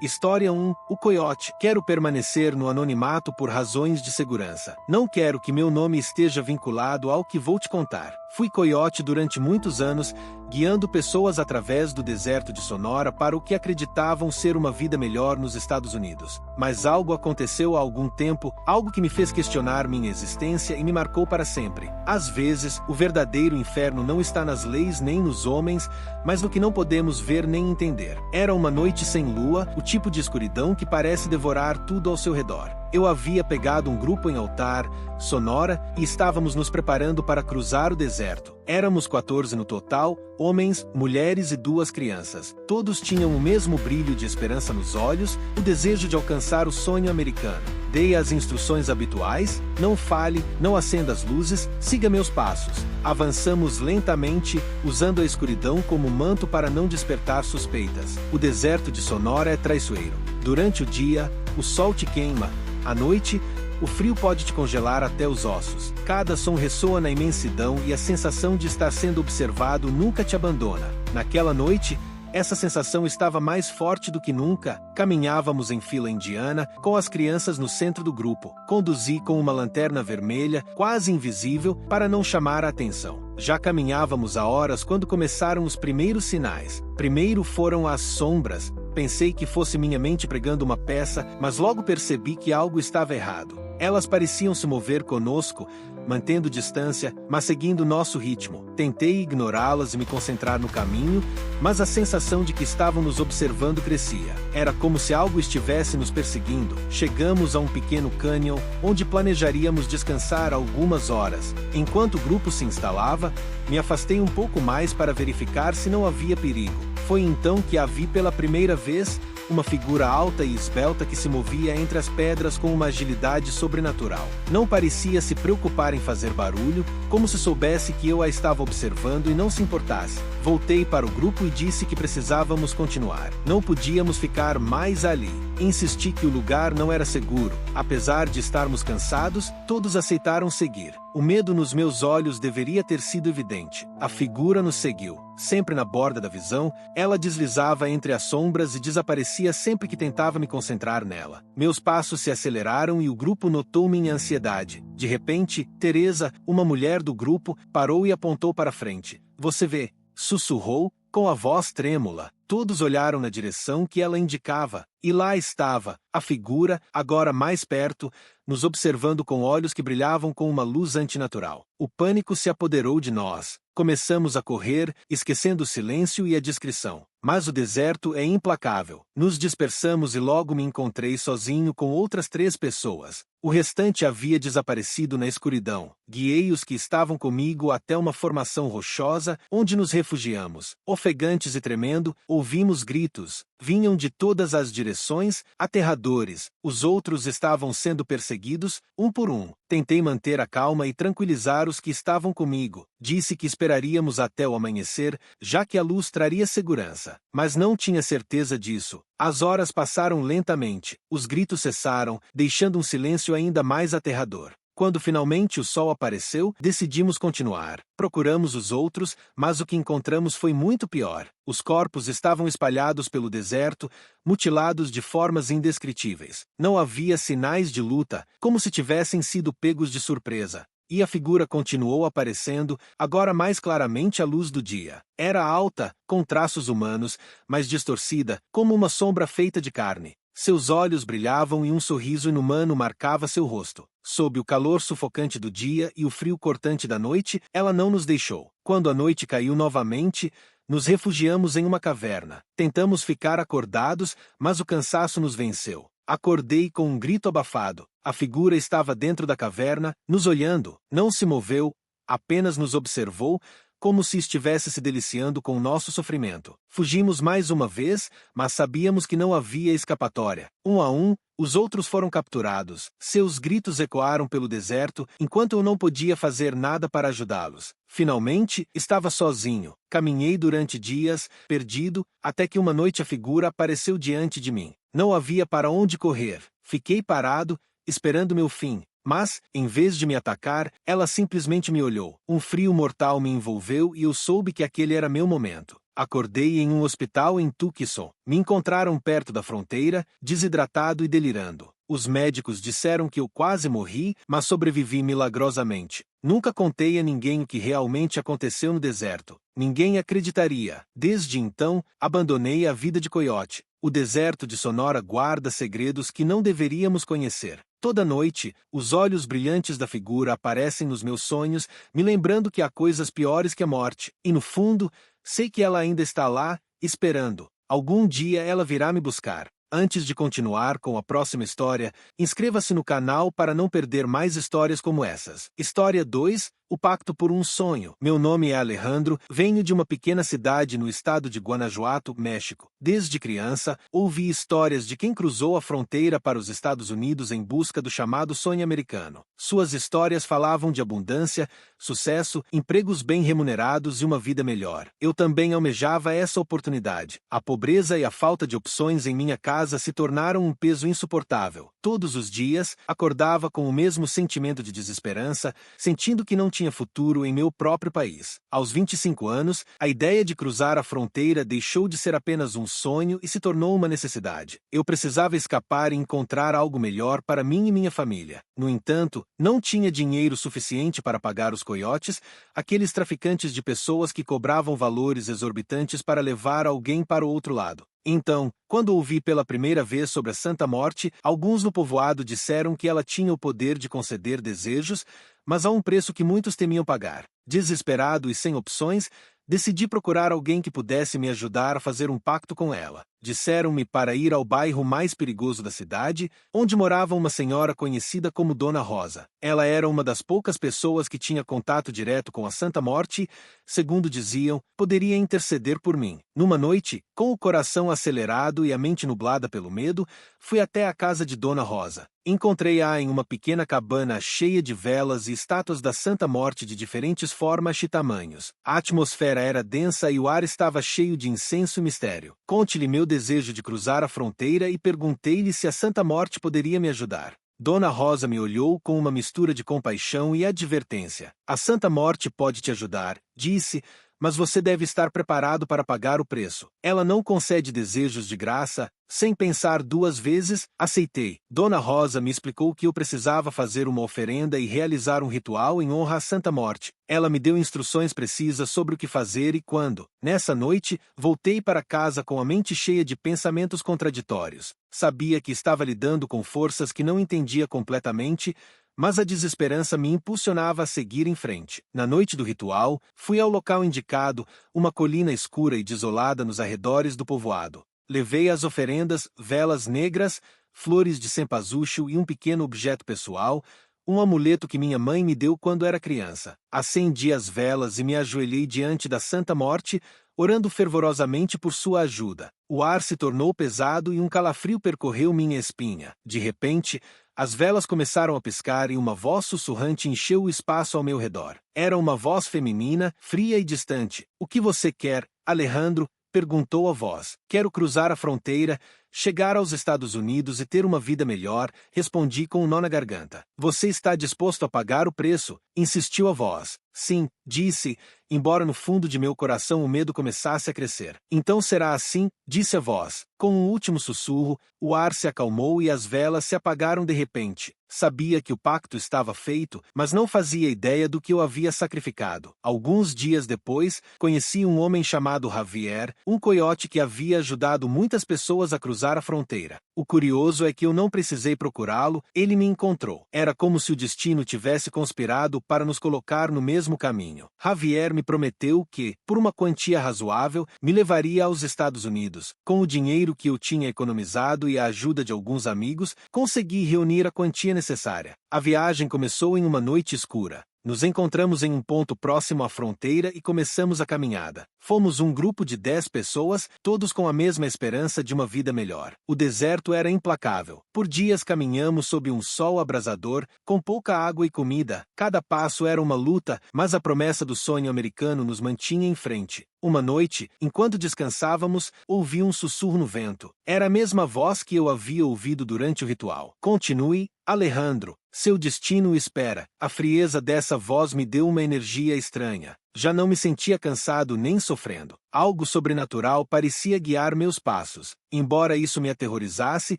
História 1. O Coiote. Quero permanecer no anonimato por razões de segurança. Não quero que meu nome esteja vinculado ao que vou te contar. Fui coiote durante muitos anos, guiando pessoas através do deserto de Sonora para o que acreditavam ser uma vida melhor nos Estados Unidos. Mas algo aconteceu há algum tempo, algo que me fez questionar minha existência e me marcou para sempre. Às vezes, o verdadeiro inferno não está nas leis nem nos homens, mas no que não podemos ver nem entender. Era uma noite sem lua, o tipo de escuridão que parece devorar tudo ao seu redor. Eu havia pegado um grupo em Altar, Sonora, e estávamos nos preparando para cruzar o deserto. Éramos 14 no total, homens, mulheres e 2 crianças. Todos tinham o mesmo brilho de esperança nos olhos, o desejo de alcançar o sonho americano. Dei as instruções habituais: não fale, não acenda as luzes, siga meus passos. Avançamos lentamente, usando a escuridão como manto para não despertar suspeitas. O deserto de Sonora é traiçoeiro. Durante o dia, o sol te queima. À noite, o frio pode te congelar até os ossos. Cada som ressoa na imensidão e a sensação de estar sendo observado nunca te abandona. Naquela noite, essa sensação estava mais forte do que nunca. Caminhávamos em fila indiana, com as crianças no centro do grupo. Conduzi com uma lanterna vermelha, quase invisível, para não chamar a atenção. Já caminhávamos há horas quando começaram os primeiros sinais. Primeiro foram as sombras. Pensei que fosse minha mente pregando uma peça, mas logo percebi que algo estava errado. Elas pareciam se mover conosco, mantendo distância, mas seguindo nosso ritmo. Tentei ignorá-las e me concentrar no caminho, mas a sensação de que estavam nos observando crescia. Era como se algo estivesse nos perseguindo. Chegamos a um pequeno cânion, onde planejaríamos descansar algumas horas. Enquanto o grupo se instalava, me afastei um pouco mais para verificar se não havia perigo. Foi então que a vi pela primeira vez, uma figura alta e esbelta que se movia entre as pedras com uma agilidade sobrenatural. Não parecia se preocupar em fazer barulho, como se soubesse que eu a estava observando e não se importasse. Voltei para o grupo e disse que precisávamos continuar. Não podíamos ficar mais ali. Insisti que o lugar não era seguro. Apesar de estarmos cansados, todos aceitaram seguir. O medo nos meus olhos deveria ter sido evidente. A figura nos seguiu. Sempre na borda da visão, ela deslizava entre as sombras e desaparecia sempre que tentava me concentrar nela. Meus passos se aceleraram e o grupo notou minha ansiedade. De repente, Teresa, uma mulher do grupo, parou e apontou para frente. "Você vê?", sussurrou, com a voz trêmula. Todos olharam na direção que ela indicava, e lá estava, a figura, agora mais perto, nos observando com olhos que brilhavam com uma luz antinatural. O pânico se apoderou de nós. Começamos a correr, esquecendo o silêncio e a discrição. Mas o deserto é implacável. Nos dispersamos e logo me encontrei sozinho com outras 3 pessoas. O restante havia desaparecido na escuridão. Guiei os que estavam comigo até uma formação rochosa, onde nos refugiamos. Ofegantes e tremendo, ouvimos gritos. Vinham de todas as direções, aterradores. Os outros estavam sendo perseguidos, um por um. Tentei manter a calma e tranquilizar os que estavam comigo. Disse que esperaríamos até o amanhecer, já que a luz traria segurança. Mas não tinha certeza disso. As horas passaram lentamente. Os gritos cessaram, deixando um silêncio ainda mais aterrador. Quando finalmente o sol apareceu, decidimos continuar. Procuramos os outros, mas o que encontramos foi muito pior. Os corpos estavam espalhados pelo deserto, mutilados de formas indescritíveis. Não havia sinais de luta, como se tivessem sido pegos de surpresa. E a figura continuou aparecendo, agora mais claramente à luz do dia. Era alta, com traços humanos, mas distorcida, como uma sombra feita de carne. Seus olhos brilhavam e um sorriso inumano marcava seu rosto. Sob o calor sufocante do dia e o frio cortante da noite, ela não nos deixou. Quando a noite caiu novamente, nos refugiamos em uma caverna. Tentamos ficar acordados, mas o cansaço nos venceu. Acordei com um grito abafado. A figura estava dentro da caverna, nos olhando. Não se moveu, apenas nos observou, como se estivesse se deliciando com o nosso sofrimento. Fugimos mais uma vez, mas sabíamos que não havia escapatória. Um a um, os outros foram capturados. Seus gritos ecoaram pelo deserto, enquanto eu não podia fazer nada para ajudá-los. Finalmente, estava sozinho. Caminhei durante dias, perdido, até que uma noite a figura apareceu diante de mim. Não havia para onde correr. Fiquei parado, esperando meu fim. Mas, em vez de me atacar, ela simplesmente me olhou. Um frio mortal me envolveu e eu soube que aquele era meu momento. Acordei em um hospital em Tucson. Me encontraram perto da fronteira, desidratado e delirando. Os médicos disseram que eu quase morri, mas sobrevivi milagrosamente. Nunca contei a ninguém o que realmente aconteceu no deserto. Ninguém acreditaria. Desde então, abandonei a vida de coiote. O deserto de Sonora guarda segredos que não deveríamos conhecer. Toda noite, os olhos brilhantes da figura aparecem nos meus sonhos, me lembrando que há coisas piores que a morte. E no fundo, sei que ela ainda está lá, esperando. Algum dia ela virá me buscar. Antes de continuar com a próxima história, inscreva-se no canal para não perder mais histórias como essas. História 2, O Pacto por um Sonho. Meu nome é Alejandro, venho de uma pequena cidade no estado de Guanajuato, México. Desde criança, ouvi histórias de quem cruzou a fronteira para os Estados Unidos em busca do chamado sonho americano. Suas histórias falavam de abundância, sucesso, empregos bem remunerados e uma vida melhor. Eu também almejava essa oportunidade. A pobreza e a falta de opções em minha casa se tornaram um peso insuportável. Todos os dias, acordava com o mesmo sentimento de desesperança, sentindo que não tinha futuro em meu próprio país. Aos 25 anos, a ideia de cruzar a fronteira deixou de ser apenas um sonho e se tornou uma necessidade. Eu precisava escapar e encontrar algo melhor para mim e minha família. No entanto, não tinha dinheiro suficiente para pagar os coiotes, aqueles traficantes de pessoas que cobravam valores exorbitantes para levar alguém para o outro lado. Então, quando ouvi pela primeira vez sobre a Santa Morte, alguns no povoado disseram que ela tinha o poder de conceder desejos, mas a um preço que muitos temiam pagar. Desesperado e sem opções, decidi procurar alguém que pudesse me ajudar a fazer um pacto com ela. Disseram-me para ir ao bairro mais perigoso da cidade, onde morava uma senhora conhecida como Dona Rosa. Ela era uma das poucas pessoas que tinha contato direto com a Santa Morte, segundo diziam, poderia interceder por mim. Numa noite, com o coração acelerado e a mente nublada pelo medo, fui até a casa de Dona Rosa. Encontrei-a em uma pequena cabana cheia de velas e estátuas da Santa Morte de diferentes formas e tamanhos. A atmosfera era densa e o ar estava cheio de incenso e mistério. Conte-lhe meu desejo de cruzar a fronteira e perguntei-lhe se a Santa Morte poderia me ajudar. Dona Rosa me olhou com uma mistura de compaixão e advertência. A Santa Morte pode te ajudar, disse, mas você deve estar preparado para pagar o preço. Ela não concede desejos de graça. Sem pensar duas vezes, aceitei. Dona Rosa me explicou que eu precisava fazer uma oferenda e realizar um ritual em honra à Santa Morte. Ela me deu instruções precisas sobre o que fazer e quando. Nessa noite, voltei para casa com a mente cheia de pensamentos contraditórios. Sabia que estava lidando com forças que não entendia completamente, mas a desesperança me impulsionava a seguir em frente. Na noite do ritual, fui ao local indicado, uma colina escura e desolada nos arredores do povoado. Levei as oferendas, velas negras, flores de cempasúchil e um pequeno objeto pessoal, um amuleto que minha mãe me deu quando era criança. Acendi as velas e me ajoelhei diante da Santa Morte, orando fervorosamente por sua ajuda. O ar se tornou pesado e um calafrio percorreu minha espinha. De repente, as velas começaram a piscar e uma voz sussurrante encheu o espaço ao meu redor. Era uma voz feminina, fria e distante. "O que você quer, Alejandro?" perguntou a voz. "Quero cruzar a fronteira, chegar aos Estados Unidos e ter uma vida melhor", respondi com um nó na garganta. "Você está disposto a pagar o preço?" insistiu a voz. "Sim", disse, embora no fundo de meu coração o medo começasse a crescer. "Então será assim", disse a voz. Com um último sussurro, o ar se acalmou e as velas se apagaram de repente. Sabia que o pacto estava feito, mas não fazia ideia do que eu havia sacrificado. Alguns dias depois, conheci um homem chamado Javier, um coiote que havia ajudado muitas pessoas a cruzar a fronteira. O curioso é que eu não precisei procurá-lo, ele me encontrou. Era como se o destino tivesse conspirado para nos colocar no mesmo caminho. Javier me prometeu que, por uma quantia razoável, me levaria aos Estados Unidos. Com o dinheiro que eu tinha economizado e a ajuda de alguns amigos, consegui reunir a quantia necessária. A viagem começou em uma noite escura. Nos encontramos em um ponto próximo à fronteira e começamos a caminhada. Fomos um grupo de 10 pessoas, todos com a mesma esperança de uma vida melhor. O deserto era implacável. Por dias caminhamos sob um sol abrasador, com pouca água e comida. Cada passo era uma luta, mas a promessa do sonho americano nos mantinha em frente. Uma noite, enquanto descansávamos, ouvi um sussurro no vento. Era a mesma voz que eu havia ouvido durante o ritual. "Continue, Alejandro. Seu destino o espera." A frieza dessa voz me deu uma energia estranha. já não me sentia cansado nem sofrendo. Algo sobrenatural parecia guiar meus passos. Embora isso me aterrorizasse,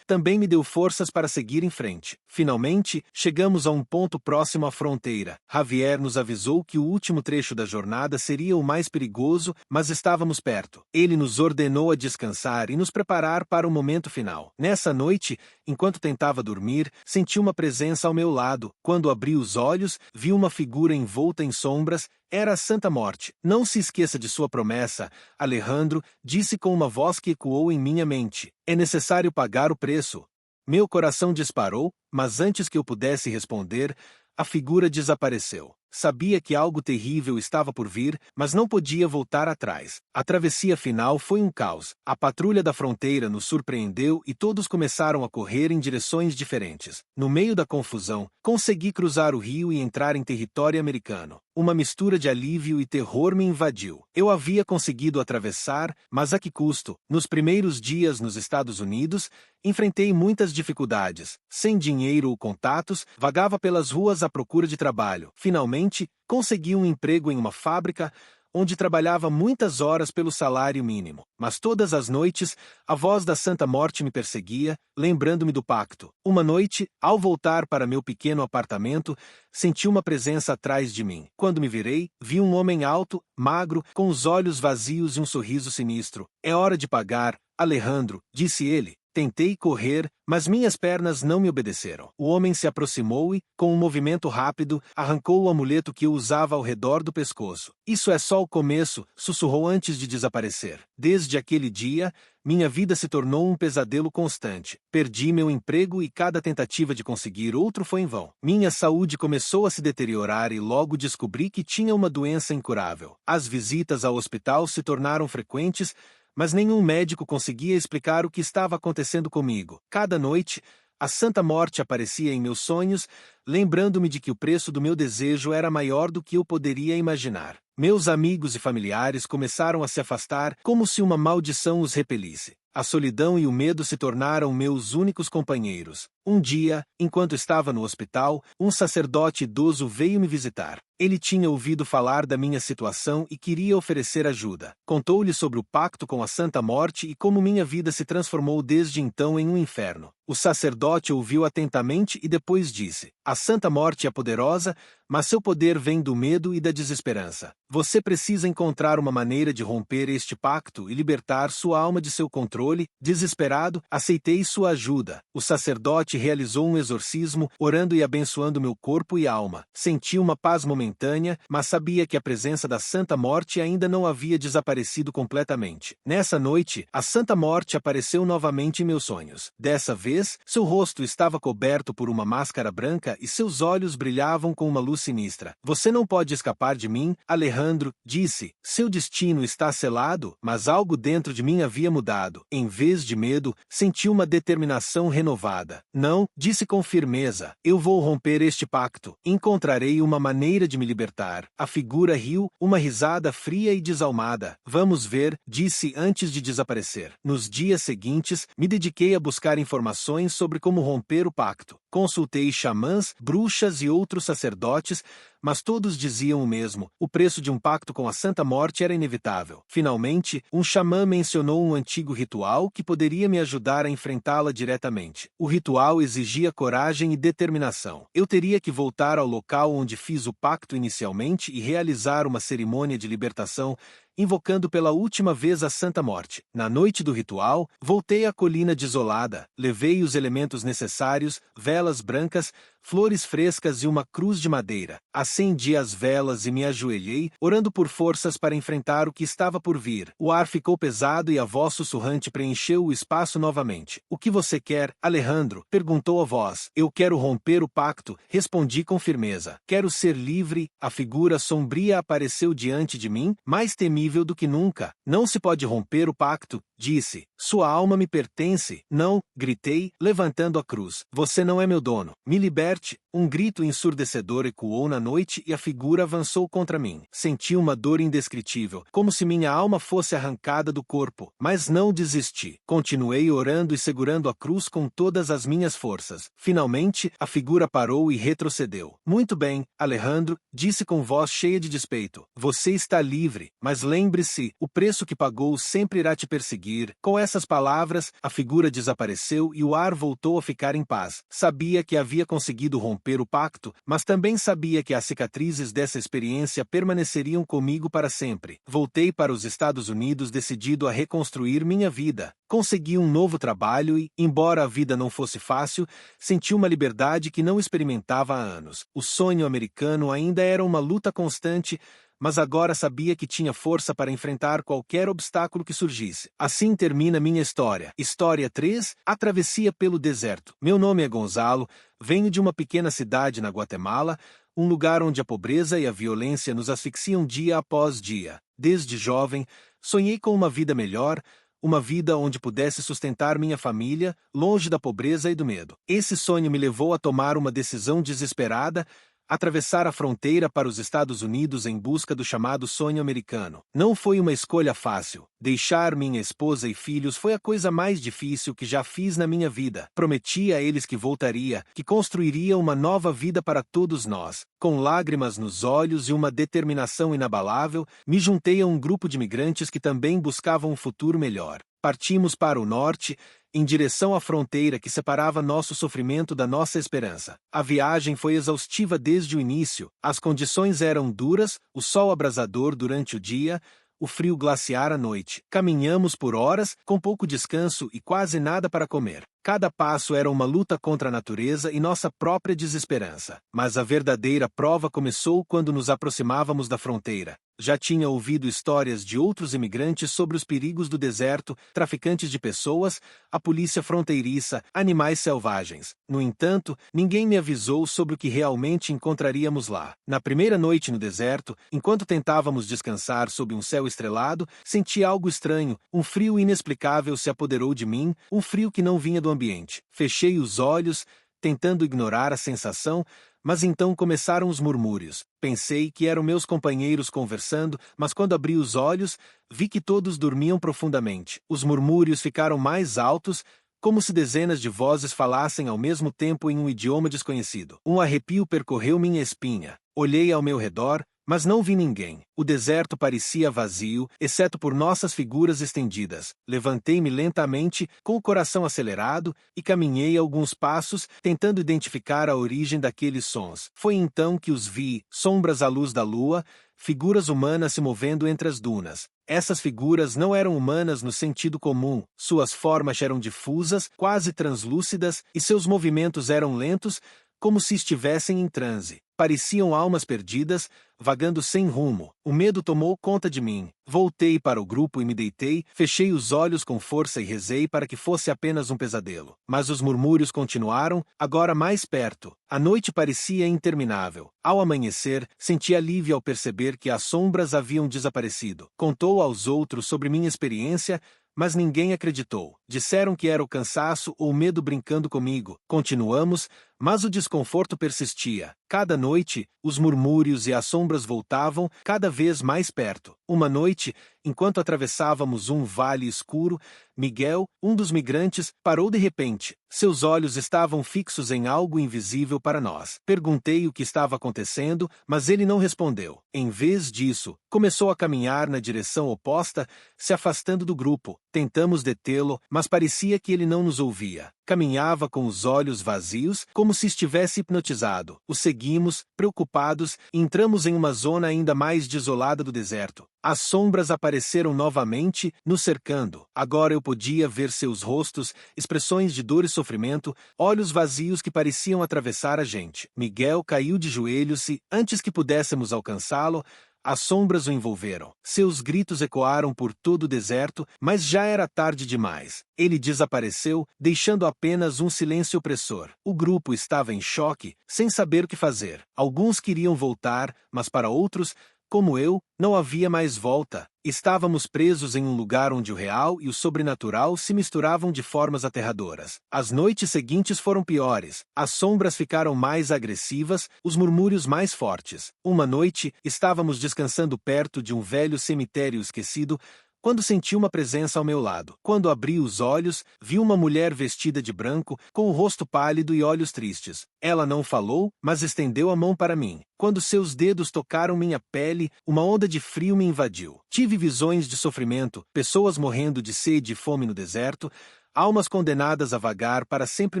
também me deu forças para seguir em frente. Finalmente, chegamos a um ponto próximo à fronteira. Javier nos avisou que o último trecho da jornada seria o mais perigoso, mas estávamos perto. Ele nos ordenou a descansar e nos preparar para o momento final. Nessa noite, enquanto tentava dormir, senti uma presença ao meu lado. Quando abri os olhos, vi uma figura envolta em sombras. Era a Santa Morte. Não se esqueça de sua promessa, Alejandro, disse com uma voz que ecoou em minha mente. É necessário pagar o preço. Meu coração disparou, mas antes que eu pudesse responder, a figura desapareceu. Sabia que algo terrível estava por vir, mas não podia voltar atrás. A travessia final foi um caos. A patrulha da fronteira nos surpreendeu e todos começaram a correr em direções diferentes. No meio da confusão, consegui cruzar o rio e entrar em território americano. Uma mistura de alívio e terror me invadiu. Eu havia conseguido atravessar, mas a que custo? Nos primeiros dias nos Estados Unidos, enfrentei muitas dificuldades. Sem dinheiro ou contatos, vagava pelas ruas à procura de trabalho. Finalmente, consegui um emprego em uma fábrica, onde trabalhava muitas horas pelo salário mínimo. Mas todas as noites, a voz da Santa Morte me perseguia, lembrando-me do pacto. Uma noite, ao voltar para meu pequeno apartamento, senti uma presença atrás de mim. Quando me virei, vi um homem alto, magro, com os olhos vazios e um sorriso sinistro. É hora de pagar, Alejandro, disse ele. Tentei correr, mas minhas pernas não me obedeceram. O homem se aproximou e, com um movimento rápido, arrancou o amuleto que eu usava ao redor do pescoço. Isso é só o começo, sussurrou antes de desaparecer. Desde aquele dia, minha vida se tornou um pesadelo constante. Perdi meu emprego e cada tentativa de conseguir outro foi em vão. Minha saúde começou a se deteriorar e logo descobri que tinha uma doença incurável. As visitas ao hospital se tornaram frequentes, mas nenhum médico conseguia explicar o que estava acontecendo comigo. Cada noite, a Santa Morte aparecia em meus sonhos, lembrando-me de que o preço do meu desejo era maior do que eu poderia imaginar. Meus amigos e familiares começaram a se afastar como se uma maldição os repelisse. A solidão e o medo se tornaram meus únicos companheiros. Um dia, enquanto estava no hospital, um sacerdote idoso veio me visitar. Ele tinha ouvido falar da minha situação e queria oferecer ajuda. Contou-lhe sobre o pacto com a Santa Morte e como minha vida se transformou desde então em um inferno. O sacerdote ouviu atentamente e depois disse: A Santa Morte é poderosa, mas seu poder vem do medo e da desesperança. Você precisa encontrar uma maneira de romper este pacto e libertar sua alma de seu controle. Desesperado, aceitei sua ajuda. O sacerdote realizou um exorcismo, orando e abençoando meu corpo e alma. Senti uma paz momentânea, mas sabia que a presença da Santa Morte ainda não havia desaparecido completamente. Nessa noite, a Santa Morte apareceu novamente em meus sonhos. Dessa vez, seu rosto estava coberto por uma máscara branca e seus olhos brilhavam com uma luz sinistra. Você não pode escapar de mim, Alejandro, disse. Seu destino está selado, mas algo dentro de mim havia mudado. Em vez de medo, senti uma determinação renovada. Não, disse com firmeza, eu vou romper este pacto. Encontrarei uma maneira de me libertar. A figura riu, uma risada fria e desalmada. Vamos ver, disse antes de desaparecer. Nos dias seguintes, me dediquei a buscar informações sobre como romper o pacto. Consultei xamãs, bruxas e outros sacerdotes, mas todos diziam o mesmo: o preço de um pacto com a Santa Morte era inevitável. Finalmente, um xamã mencionou um antigo ritual que poderia me ajudar a enfrentá-la diretamente. O ritual exigia coragem e determinação. Eu teria que voltar ao local onde fiz o pacto inicialmente e realizar uma cerimônia de libertação, invocando pela última vez a Santa Morte. Na noite do ritual, voltei à colina desolada, levei os elementos necessários, velas brancas, flores frescas e uma cruz de madeira. Acendi as velas e me ajoelhei, orando por forças para enfrentar o que estava por vir. O ar ficou pesado e a voz sussurrante preencheu o espaço novamente. O que você quer, Alejandro? Perguntou a voz. Eu quero romper o pacto, respondi com firmeza. Quero ser livre. A figura sombria apareceu diante de mim, mais temível do que nunca. Não se pode romper o pacto, disse. Sua alma me pertence. Não, gritei, levantando a cruz. Você não é meu dono. Me liberte. Um grito ensurdecedor ecoou na noite e a figura avançou contra mim. Senti uma dor indescritível, como se minha alma fosse arrancada do corpo. Mas não desisti. Continuei orando e segurando a cruz com todas as minhas forças. Finalmente, a figura parou e retrocedeu. Muito bem, Alejandro, disse com voz cheia de despeito. Você está livre, mas lembre-se, o preço que pagou sempre irá te perseguir. Com essas palavras, a figura desapareceu e o ar voltou a ficar em paz. Sabia que havia conseguido romper o pacto, mas também sabia que as cicatrizes dessa experiência permaneceriam comigo para sempre. Voltei para os Estados Unidos decidido a reconstruir minha vida. Consegui um novo trabalho e, embora a vida não fosse fácil, senti uma liberdade que não experimentava há anos. O sonho americano ainda era uma luta constante, mas agora sabia que tinha força para enfrentar qualquer obstáculo que surgisse. Assim termina minha história. História 3, a travessia pelo deserto. Meu nome é Gonzalo, venho de uma pequena cidade na Guatemala, um lugar onde a pobreza e a violência nos asfixiam dia após dia. Desde jovem, sonhei com uma vida melhor, uma vida onde pudesse sustentar minha família, longe da pobreza e do medo. Esse sonho me levou a tomar uma decisão desesperada, atravessar a fronteira para os Estados Unidos em busca do chamado sonho americano. Não foi uma escolha fácil. Deixar minha esposa e filhos foi a coisa mais difícil que já fiz na minha vida. Prometi a eles que voltaria, que construiria uma nova vida para todos nós. Com lágrimas nos olhos e uma determinação inabalável, me juntei a um grupo de imigrantes que também buscavam um futuro melhor. Partimos para o norte, em direção à fronteira que separava nosso sofrimento da nossa esperança. A viagem foi exaustiva desde o início, as condições eram duras, o sol abrasador durante o dia, o frio glaciar à noite. Caminhamos por horas, com pouco descanso e quase nada para comer. Cada passo era uma luta contra a natureza e nossa própria desesperança. Mas a verdadeira prova começou quando nos aproximávamos da fronteira. Já tinha ouvido histórias de outros imigrantes sobre os perigos do deserto, traficantes de pessoas, a polícia fronteiriça, animais selvagens. No entanto, ninguém me avisou sobre o que realmente encontraríamos lá. Na primeira noite no deserto, enquanto tentávamos descansar sob um céu estrelado, senti algo estranho, um frio inexplicável se apoderou de mim, um frio que não vinha do ambiente. Fechei os olhos, tentando ignorar a sensação, mas então começaram os murmúrios. Pensei que eram meus companheiros conversando, mas quando abri os olhos, vi que todos dormiam profundamente. Os murmúrios ficaram mais altos, como se dezenas de vozes falassem ao mesmo tempo em um idioma desconhecido. Um arrepio percorreu minha espinha. Olhei ao meu redor, mas não vi ninguém. O deserto parecia vazio, exceto por nossas figuras estendidas. Levantei-me lentamente, com o coração acelerado, e caminhei alguns passos, tentando identificar a origem daqueles sons. Foi então que os vi, sombras à luz da lua, figuras humanas se movendo entre as dunas. Essas figuras não eram humanas no sentido comum. Suas formas eram difusas, quase translúcidas, e seus movimentos eram lentos, como se estivessem em transe. Pareciam almas perdidas, vagando sem rumo. O medo tomou conta de mim. Voltei para o grupo e me deitei, fechei os olhos com força e rezei para que fosse apenas um pesadelo. Mas os murmúrios continuaram, agora mais perto. A noite parecia interminável. Ao amanhecer, senti alívio ao perceber que as sombras haviam desaparecido. Contou aos outros sobre minha experiência, mas ninguém acreditou. Disseram que era o cansaço ou o medo brincando comigo. Continuamos, mas o desconforto persistia. Cada noite, os murmúrios e as sombras voltavam, cada vez mais perto. Uma noite, enquanto atravessávamos um vale escuro, Miguel, um dos migrantes, parou de repente. Seus olhos estavam fixos em algo invisível para nós. Perguntei o que estava acontecendo, mas ele não respondeu. Em vez disso, começou a caminhar na direção oposta, se afastando do grupo. Tentamos detê-lo, mas parecia que ele não nos ouvia. Caminhava com os olhos vazios, como se estivesse hipnotizado. O seguimos, preocupados, e entramos em uma zona ainda mais desolada do deserto. As sombras apareceram novamente, nos cercando. Agora eu podia ver seus rostos, expressões de dor e sofrimento, olhos vazios que pareciam atravessar a gente. Miguel caiu de joelhos e, antes que pudéssemos alcançá-lo, as sombras o envolveram. Seus gritos ecoaram por todo o deserto, mas já era tarde demais. Ele desapareceu, deixando apenas um silêncio opressor. O grupo estava em choque, sem saber o que fazer. Alguns queriam voltar, mas para outros, como eu, não havia mais volta. Estávamos presos em um lugar onde o real e o sobrenatural se misturavam de formas aterradoras. As noites seguintes foram piores, as sombras ficaram mais agressivas, os murmúrios mais fortes. Uma noite, estávamos descansando perto de um velho cemitério esquecido, quando senti uma presença ao meu lado. Quando abri os olhos, vi uma mulher vestida de branco, com o rosto pálido e olhos tristes. Ela não falou, mas estendeu a mão para mim. Quando seus dedos tocaram minha pele, uma onda de frio me invadiu. Tive visões de sofrimento, pessoas morrendo de sede e fome no deserto, almas condenadas a vagar para sempre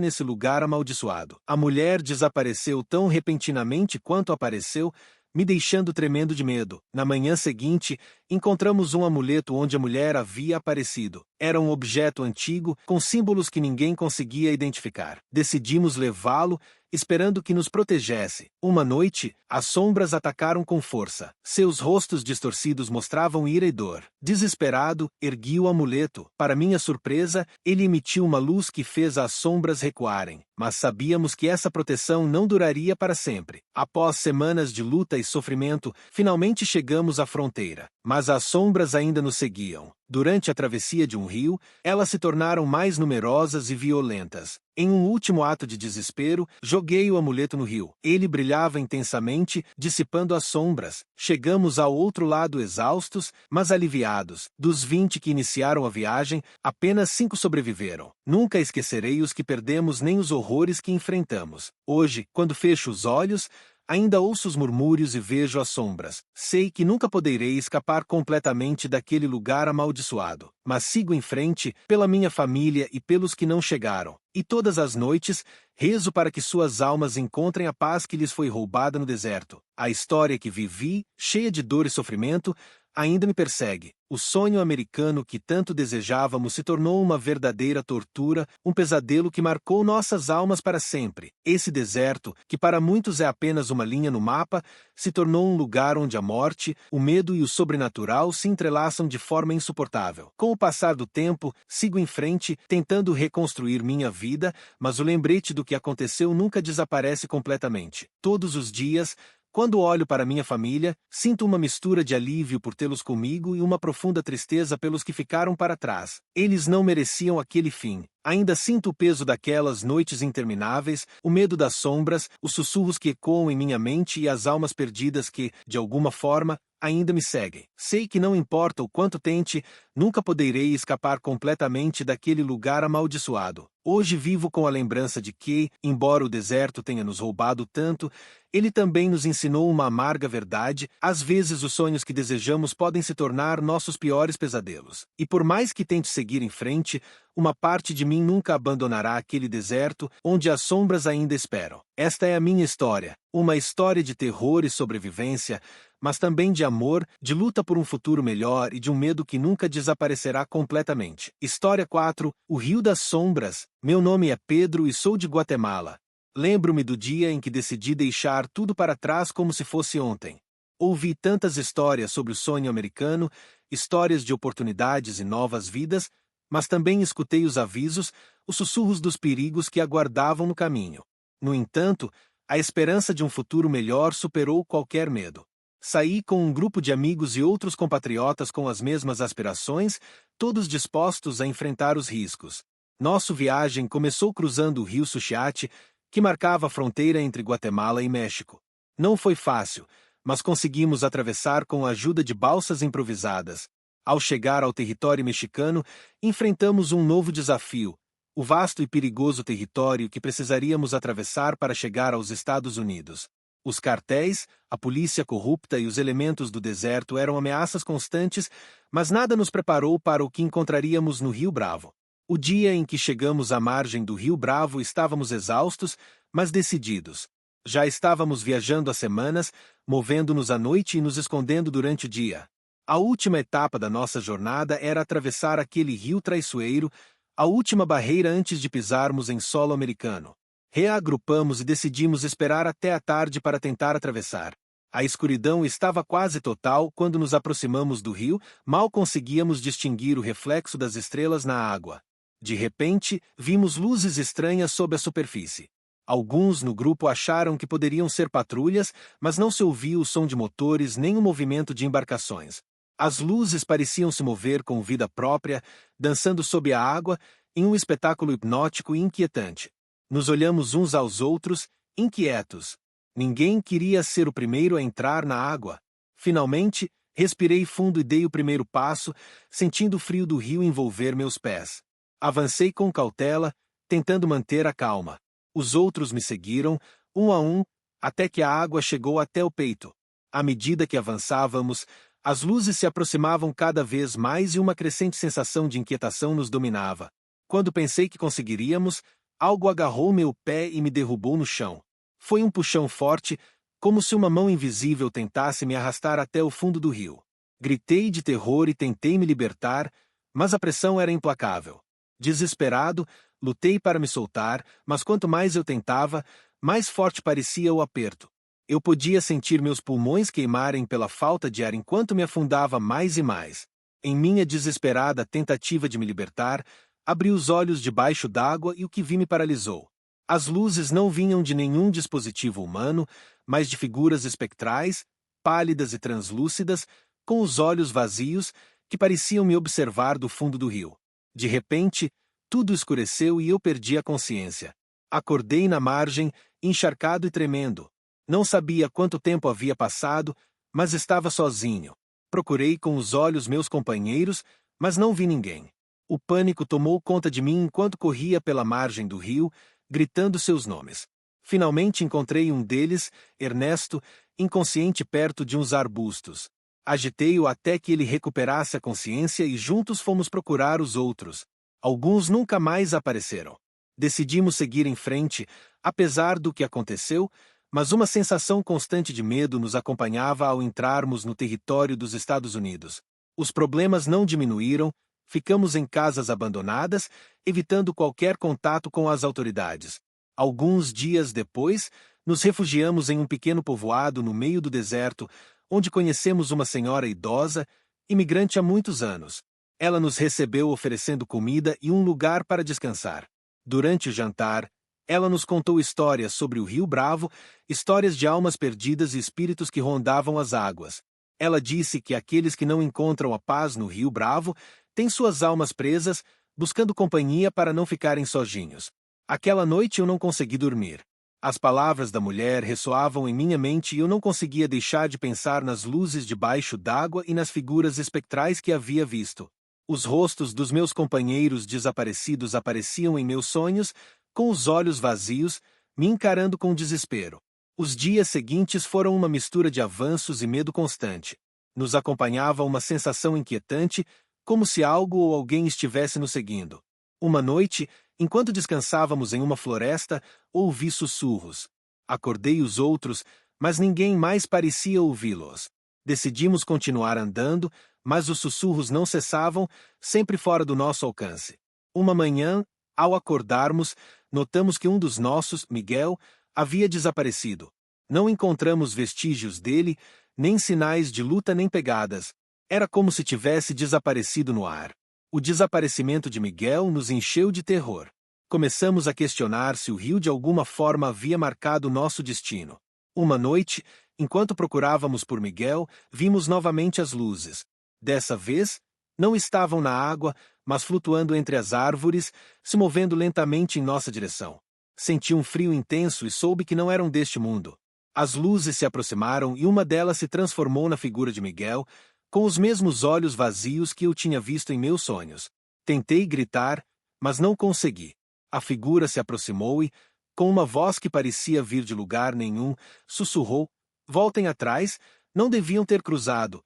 nesse lugar amaldiçoado. A mulher desapareceu tão repentinamente quanto apareceu, me deixando tremendo de medo. Na manhã seguinte, encontramos um amuleto onde a mulher havia aparecido. Era um objeto antigo, com símbolos que ninguém conseguia identificar. Decidimos levá-lo, esperando que nos protegesse. Uma noite, as sombras atacaram com força. Seus rostos distorcidos mostravam ira e dor. Desesperado, ergui o amuleto. Para minha surpresa, ele emitiu uma luz que fez as sombras recuarem. Mas sabíamos que essa proteção não duraria para sempre. Após semanas de luta e sofrimento, finalmente chegamos à fronteira. Mas as sombras ainda nos seguiam. Durante a travessia de um rio, elas se tornaram mais numerosas e violentas. Em um último ato de desespero, joguei o amuleto no rio. Ele brilhava intensamente, dissipando as sombras. Chegamos ao outro lado exaustos, mas aliviados. Dos 20 que iniciaram a viagem, apenas 5 sobreviveram. Nunca esquecerei os que perdemos nem os horrores que enfrentamos. Hoje, quando fecho os olhos, ainda ouço os murmúrios e vejo as sombras. Sei que nunca poderei escapar completamente daquele lugar amaldiçoado. Mas sigo em frente, pela minha família e pelos que não chegaram. E todas as noites, rezo para que suas almas encontrem a paz que lhes foi roubada no deserto. A história que vivi, cheia de dor e sofrimento, ainda me persegue. O sonho americano que tanto desejávamos se tornou uma verdadeira tortura, um pesadelo que marcou nossas almas para sempre. Esse deserto, que para muitos é apenas uma linha no mapa, se tornou um lugar onde a morte, o medo e o sobrenatural se entrelaçam de forma insuportável. Com o passar do tempo, sigo em frente, tentando reconstruir minha vida, mas o lembrete do que aconteceu nunca desaparece completamente. Todos os dias, quando olho para minha família, sinto uma mistura de alívio por tê-los comigo e uma profunda tristeza pelos que ficaram para trás. Eles não mereciam aquele fim. Ainda sinto o peso daquelas noites intermináveis, o medo das sombras, os sussurros que ecoam em minha mente e as almas perdidas que, de alguma forma, ainda me seguem. Sei que não importa o quanto tente, nunca poderei escapar completamente daquele lugar amaldiçoado. Hoje vivo com a lembrança de que, embora o deserto tenha nos roubado tanto, ele também nos ensinou uma amarga verdade: às vezes os sonhos que desejamos podem se tornar nossos piores pesadelos. E por mais que tente seguir em frente, uma parte de mim nunca abandonará aquele deserto onde as sombras ainda esperam. Esta é a minha história, uma história de terror e sobrevivência, mas também de amor, de luta por um futuro melhor e de um medo que nunca desaparecerá completamente. História 4: O Rio das Sombras. Meu nome é Pedro e sou de Guatemala. Lembro-me do dia em que decidi deixar tudo para trás como se fosse ontem. Ouvi tantas histórias sobre o sonho americano, histórias de oportunidades e novas vidas, mas também escutei os avisos, os sussurros dos perigos que aguardavam no caminho. No entanto, a esperança de um futuro melhor superou qualquer medo. Saí com um grupo de amigos e outros compatriotas com as mesmas aspirações, todos dispostos a enfrentar os riscos. Nossa viagem começou cruzando o rio Suchiate, que marcava a fronteira entre Guatemala e México. Não foi fácil, mas conseguimos atravessar com a ajuda de balsas improvisadas. Ao chegar ao território mexicano, enfrentamos um novo desafio: o vasto e perigoso território que precisaríamos atravessar para chegar aos Estados Unidos. Os cartéis, a polícia corrupta e os elementos do deserto eram ameaças constantes, mas nada nos preparou para o que encontraríamos no Rio Bravo. O dia em que chegamos à margem do Rio Bravo estávamos exaustos, mas decididos. Já estávamos viajando há semanas, movendo-nos à noite e nos escondendo durante o dia. A última etapa da nossa jornada era atravessar aquele rio traiçoeiro, a última barreira antes de pisarmos em solo americano. Reagrupamos e decidimos esperar até a tarde para tentar atravessar. A escuridão estava quase total quando nos aproximamos do rio, mal conseguíamos distinguir o reflexo das estrelas na água. De repente, vimos luzes estranhas sob a superfície. Alguns no grupo acharam que poderiam ser patrulhas, mas não se ouvia o som de motores nem o movimento de embarcações. As luzes pareciam se mover com vida própria, dançando sob a água, em um espetáculo hipnótico e inquietante. Nos olhamos uns aos outros, inquietos. Ninguém queria ser o primeiro a entrar na água. Finalmente, respirei fundo e dei o primeiro passo, sentindo o frio do rio envolver meus pés. Avancei com cautela, tentando manter a calma. Os outros me seguiram, um a um, até que a água chegou até o peito. À medida que avançávamos, as luzes se aproximavam cada vez mais e uma crescente sensação de inquietação nos dominava. Quando pensei que conseguiríamos, algo agarrou meu pé e me derrubou no chão. Foi um puxão forte, como se uma mão invisível tentasse me arrastar até o fundo do rio. Gritei de terror e tentei me libertar, mas a pressão era implacável. Desesperado, lutei para me soltar, mas quanto mais eu tentava, mais forte parecia o aperto. Eu podia sentir meus pulmões queimarem pela falta de ar enquanto me afundava mais e mais. Em minha desesperada tentativa de me libertar, abri os olhos debaixo d'água e o que vi me paralisou. As luzes não vinham de nenhum dispositivo humano, mas de figuras espectrais, pálidas e translúcidas, com os olhos vazios, que pareciam me observar do fundo do rio. De repente, tudo escureceu e eu perdi a consciência. Acordei na margem, encharcado e tremendo. Não sabia quanto tempo havia passado, mas estava sozinho. Procurei com os olhos meus companheiros, mas não vi ninguém. O pânico tomou conta de mim enquanto corria pela margem do rio, gritando seus nomes. Finalmente encontrei um deles, Ernesto, inconsciente perto de uns arbustos. Agitei-o até que ele recuperasse a consciência e juntos fomos procurar os outros. Alguns nunca mais apareceram. Decidimos seguir em frente, apesar do que aconteceu, mas uma sensação constante de medo nos acompanhava ao entrarmos no território dos Estados Unidos. Os problemas não diminuíram, ficamos em casas abandonadas, evitando qualquer contato com as autoridades. Alguns dias depois, nos refugiamos em um pequeno povoado no meio do deserto, onde conhecemos uma senhora idosa, imigrante há muitos anos. Ela nos recebeu oferecendo comida e um lugar para descansar. Durante o jantar, ela nos contou histórias sobre o Rio Bravo, histórias de almas perdidas e espíritos que rondavam as águas. Ela disse que aqueles que não encontram a paz no Rio Bravo têm suas almas presas, buscando companhia para não ficarem sozinhos. Aquela noite eu não consegui dormir. As palavras da mulher ressoavam em minha mente e eu não conseguia deixar de pensar nas luzes debaixo d'água e nas figuras espectrais que havia visto. Os rostos dos meus companheiros desaparecidos apareciam em meus sonhos, com os olhos vazios, me encarando com desespero. Os dias seguintes foram uma mistura de avanços e medo constante. Nos acompanhava uma sensação inquietante, como se algo ou alguém estivesse nos seguindo. Uma noite, enquanto descansávamos em uma floresta, ouvi sussurros. Acordei os outros, mas ninguém mais parecia ouvi-los. Decidimos continuar andando, mas os sussurros não cessavam, sempre fora do nosso alcance. Uma manhã, ao acordarmos, notamos que um dos nossos, Miguel, havia desaparecido. Não encontramos vestígios dele, nem sinais de luta nem pegadas. Era como se tivesse desaparecido no ar. O desaparecimento de Miguel nos encheu de terror. Começamos a questionar se o rio de alguma forma havia marcado nosso destino. Uma noite, enquanto procurávamos por Miguel, vimos novamente as luzes. Dessa vez, não estavam na água, mas flutuando entre as árvores, se movendo lentamente em nossa direção. Senti um frio intenso e soube que não eram deste mundo. As luzes se aproximaram e uma delas se transformou na figura de Miguel, com os mesmos olhos vazios que eu tinha visto em meus sonhos. Tentei gritar, mas não consegui. A figura se aproximou e, com uma voz que parecia vir de lugar nenhum, sussurrou: "Voltem atrás, não deviam ter cruzado."